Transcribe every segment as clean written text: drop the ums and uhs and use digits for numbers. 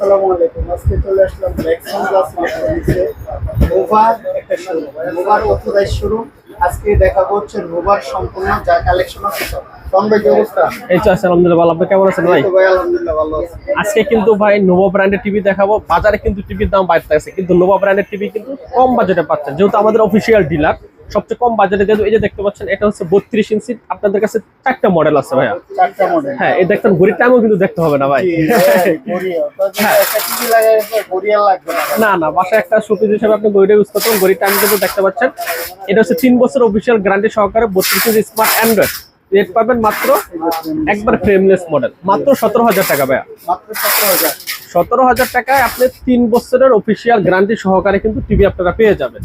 আসসালামু আলাইকুম। আজকে চলে আসলাম লেক্সান ক্লাস ইলেকট্রনিক্সে। নোভা একটা শোরুম, নোভার অথরাইজ শোরুম। আজকে দেখাবো হচ্ছে নোভার সম্পূর্ণ যা কালেকশন আছে সব। তখন ভাই কি অবস্থা? এই তো আছে আলহামদুলিল্লাহ ভালো। আপনি কেমন আছেন ভাই? তো ভাই আলহামদুলিল্লাহ ভালো আছি। আজকে কিন্তু ভাই নোভা ব্র্যান্ডের টিভি দেখাবো। বাজারে কিন্তু টিভির দাম বাড়তে আছে, কিন্তু নোভা ব্র্যান্ডের টিভি কিন্তু কম বাজেটে পাচ্ছেন, যেহেতু আমাদের অফিসিয়াল ডিলার। সবচেয়ে কম বাজেটে যেহেতু এই যে দেখতে পাচ্ছেন, এটা হচ্ছে 32 ইঞ্চি। আপনাদের কাছে 4টা মডেল আছে ভাইয়া। 4টা মডেল। হ্যাঁ, এই দেখতেন ঘড়ির টাইমও কিন্তু দেখতে হবে না ভাই। গড়িয়া তো একটা টিভি লাগাইছে, গড়িয়া লাগবে না। না না, বাসায় একটা শোপিস হিসেবে আপনি ঘড়িটা ইউজ করতে পারেন। ঘড়ির টাইম কিন্তু দেখতে পাচ্ছেন। এটা হচ্ছে 3 বছর অফিসিয়াল গ্যারান্টি সহকারে 32 ইঞ্চি স্মার্ট অ্যান্ড্রয়েড। রেট পাবেন মাত্র একবার ফ্রেমলেস মডেল, মাত্র 17,000 টাকা ভাইয়া। মাত্র 17,000। 17,000 টাকায় আপনি 3 বছরের অফিসিয়াল গ্যারান্টি সহকারে কিন্তু টিভি আপনারা পেয়ে যাবেন।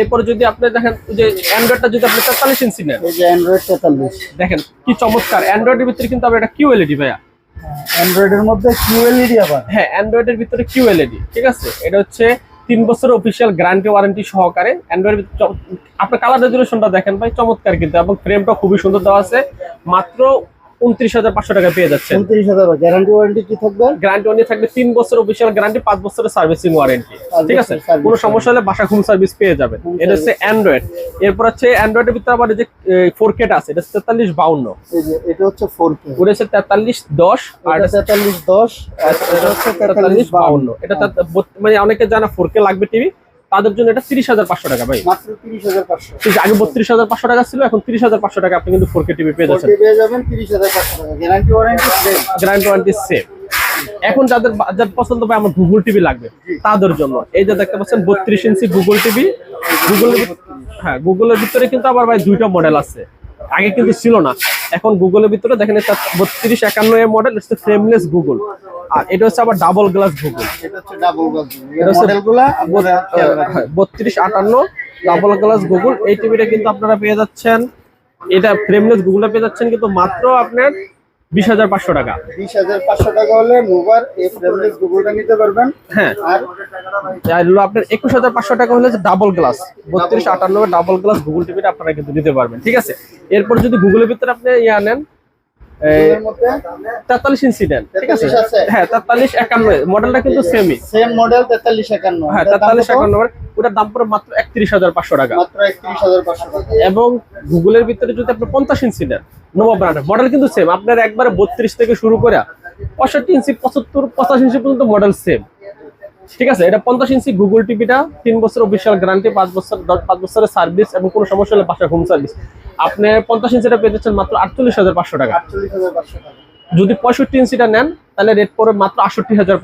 এরপরে যদি আপনি দেখেন যে অ্যান্ড্রয়েডটা যদি আপনি 43 ইঞ্চি নেন, এই যে অ্যান্ড্রয়েড 43। দেখেন কি চমৎকার। অ্যান্ড্রয়েডের ভিতরে কিন্তু আবার এটা কিউএলইডি ভাইয়া। অ্যান্ড্রয়েডের মধ্যে কিউএলইডি আবার। হ্যাঁ, অ্যান্ড্রয়েডের ভিতরে কিউএলইডি, ঠিক আছে। এটা হচ্ছে 3 বছরের অফিসিয়াল গ্যারান্টি ওয়ারেন্টি সহকারে অ্যান্ড্রয়েড। আপনার কালার রেজুলেশনটা দেখেন ভাই, চমৎকার কিন্তু, এবং ফ্রেমটা খুবই সুন্দর দেওয়া আছে। মাত্র 29,500 টাকা পেয়ে যাচ্ছেন। 29,000। গ্যারান্টি ওয়ারেন্টি কি থাকবে? গ্যারান্টি ওয়ারেন্টি থাকবে 3 বছর অফিসিয়াল গ্যারান্টি, 5 বছরের সার্ভিসিং ওয়ারেন্টি, ঠিক আছে। কোনো সমস্যা হলে বাসা হোম সার্ভিস পেয়ে যাবেন। এটা হচ্ছে অ্যান্ড্রয়েড। এরপর হচ্ছে অ্যান্ড্রয়েডের ভিতরে আবার যে 4K টা আছে, এটা 4352। এই যে এটা হচ্ছে 4K, ওটা হচ্ছে 4310, আর এটা 4310, আর এটা হচ্ছে 4352। 4352। এটা মানে অনেকে জানা 4K লাগবে টিভি, তাদের জন্য এটা 30,500 টাকা ভাই। মাত্র 30,500। ঠিক আছে, আগে 32,500 টাকা ছিল, এখন 30,500 টাকা আপনি কিন্তু 4K টিভি পেয়ে যাচ্ছেন। 4K পেয়ে যাবেন 30,500 টাকা। Guarantee warranty same. Guarantee warranty same. এখন যাদের বাজেট পছন্দ হবে, আমার গুগল টিভি লাগবে, তাদের জন্য এই যে দেখতে পাচ্ছেন 32 ইঞ্চি গুগল টিভি। হ্যাঁ, গুগলের ভিতরে কিন্তু আবার ভাই 2টা মডেল আছে, আগে কিন্তু ছিল না। এখন গুগলের ভিতরে দেখেন এটা 3251 এর মডেল, হচ্ছে ফ্রেমলেস গুগল। আর এটা হচ্ছে আবার ডাবল গ্লাস গুগল। এটা হচ্ছে ডাবল গ্লাস। এটা হচ্ছে মডেলগুলা আপনারা 3258 ডাবল গ্লাস গুগল। এই টিভিটা কিন্তু আপনারা পেয়ে যাচ্ছেন, এটা ফ্রেমলেস গুগলটা পেয়ে যাচ্ছেন কিন্তু মাত্র আপনার 20,500 টাকা। 20,500 টাকা হলে মোবার এই ফ্রেমলেস গুগলটা নিতে পারবেন। হ্যাঁ, আর হলো আপনার 21,500 টাকা হলে double glass 3258 double glass Google টিভিটা আপনারা কিন্তু নিতে পারবেন, ঠিক আছে। এরপর যদি গুগলের ভিতরে আপনি ইয়া নেন, এর মধ্যে 43 ইঞ্চি নেন, ঠিক আছে। 43 আছে। হ্যাঁ, 4351 মডেলটা কিন্তু সেমই। Same model 4351। হ্যাঁ, 4351, ওটার দাম পড়ে মাত্র 31,500 টাকা। মাত্র 31,500 টাকা। এবং গুগলের ভিতরে যদি আপনি 50 ইঞ্চি নেন, নোভা ব্র্যান্ডের মডেল কিন্তু সেম। আপনার একবারে 32 থেকে শুরু করে 65 ইঞ্চি, 75, 85 ইঞ্চি পর্যন্ত মডেল সেম, ঠিক আছে। এটা 50 ইঞ্চি গুগল টিভিটা 3 বছর অফিসিয়াল গ্যারান্টি, 5 বছরের সার্ভিস, এবং কোনো সমস্যা হলে বাসায় হোম সার্ভিস। আপনি 50 ইঞ্চিটা পেয়ে যাচ্ছেন মাত্র 48,500 টাকা। 48,500 টাকা। যদি 65 ইঞ্চিটা নেন, তাহলে রেট পড়ে মাত্র 68,000।